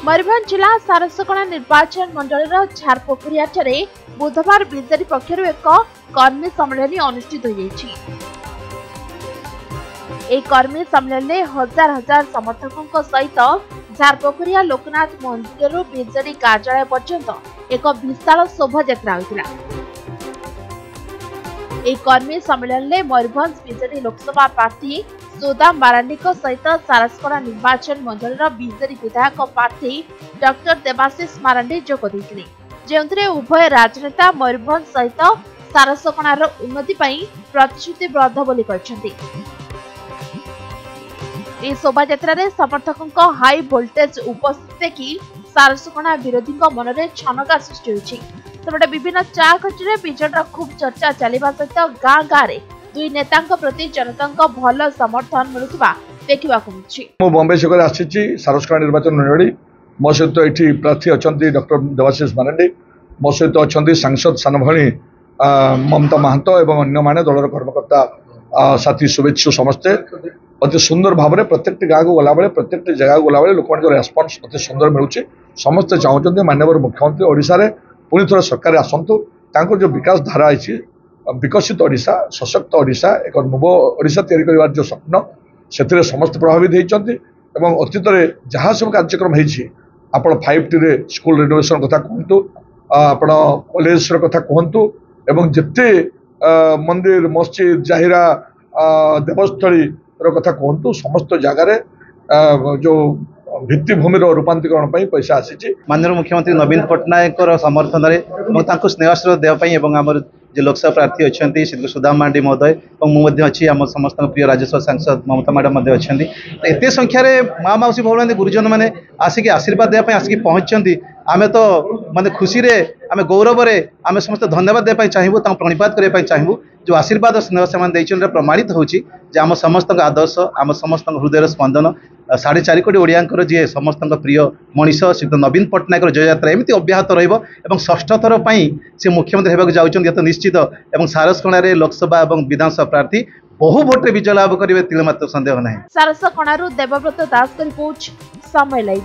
मयूरभंज जिला सारसकणा निर्वाचन मंडल झारपोखरिया बुधवार बीजेडी पक्षर एक कर्मी सम्मेलन अनुष्ठित कर्मी सम्मेलन में हजार हजार समर्थकों सहित झारपोखरिया लोकनाथ मंदिर बीजेडी कार्यालय पर्यंत एक विशाल शोभायात्रा होता। कर्मी सम्मेलन में मयूरभंज बीजेडी लोकसभा प्रार्थी सुदाम मारांडी सहित सारसकणा निर्वाचन मंडल बीजेडी विधायक प्रार्थी डॉक्टर देवाशीष मारांडी जोग देते, जो उभय राजनेता मयूरभंज सहित सारसकणार उन्नति प्रतिश्रुतिबद्ध बोली कहते। शोभायात्रा समर्थकों हाई वोल्टेज उपस्थित देखि सारसकणा विरोधी मन में छनका सृष्टि होछि। सेपटे विभिन्न चा खटी बीजेडी खूब चर्चा चलवा सहित गाँ गाँव में दुई नेता प्रति जनता भल समर्थन मिलुवा देखा बॉम्बे छक आसी सारसकणा निर्वाचन मंडली मो सहित ये प्रार्थी अच्छा डॉक्टर देवाशीष मारांडी, मो सहित अच्छा सांसद सान भाई ममता महांत और अन्य दलर कर्मकर्ता साथी शुभेच्छु समस्ते अति सुंदर भाव में प्रत्येक गाँव को गला बेले प्रत्येक जगह को गला बेले लोक रेस्पन्स अति सुंदर मिलूँ। समस्ते चाहते माननीय मुख्यमंत्री ओडिशा रे पुणी थोड़ा सरकार आसतु जो विकास धारा है विकसित ओडिशा सशक्त ओडिशा एक नव ओडिशा तैयारी कर जो स्वप्न से समस्त प्रभावित होती। अतीत में जहाँ सब कार्यक्रम आप 5T रे स्कूल रिनोवेशन कथा कहतु आपण कॉलेज कथा कहतु एवं जिते मंदिर मस्जिद जाहिरा देवस्थली कथा कहतु समस्त जगार जो भित्तिभूमि रूपांतरण पैसा आसी। माननीय मुख्यमंत्री नवीन पट्टनायक समर्थन में स्नेहश्र देवाई आमर जो लोकसभा प्रार्थी अच्छा श्री सुदाम मारांडी महोदय और मुझे अच्छी आम समस्त प्रिय राज्यसभा सांसद ममता मैडम अच्छा एत संख्यार माँ मौसी भौणी गुरुजन मैंने आसिक आशीर्वाद देवाई आसिक पहुँचती आम तो मानते खुशी आम गौरव आम समस्त धन्यवाद देवाई चाहबू प्रणिपात करने चाहबू जो आशीर्वाद स्नेह से प्रमाणित होची आम समस्त आदर्श आम समस्त हृदय स्पंदन 4.5 कोटी ओडियांकर जी समस्त प्रिय मनीष श्री नवीन पट्टनायक जययात्रा एमती अब्याहत रहा षष्ठ थर से मुख्यमंत्री होगा जाऊँच तो निश्चित और सारसकणा लोकसभा और विधानसभा प्रार्थी बहु भोटे विजय लाभ करेंगे तिलमात्र संदेह ना। सारसकणारू देवव्रत दास रिपोर्ट समय लाइव।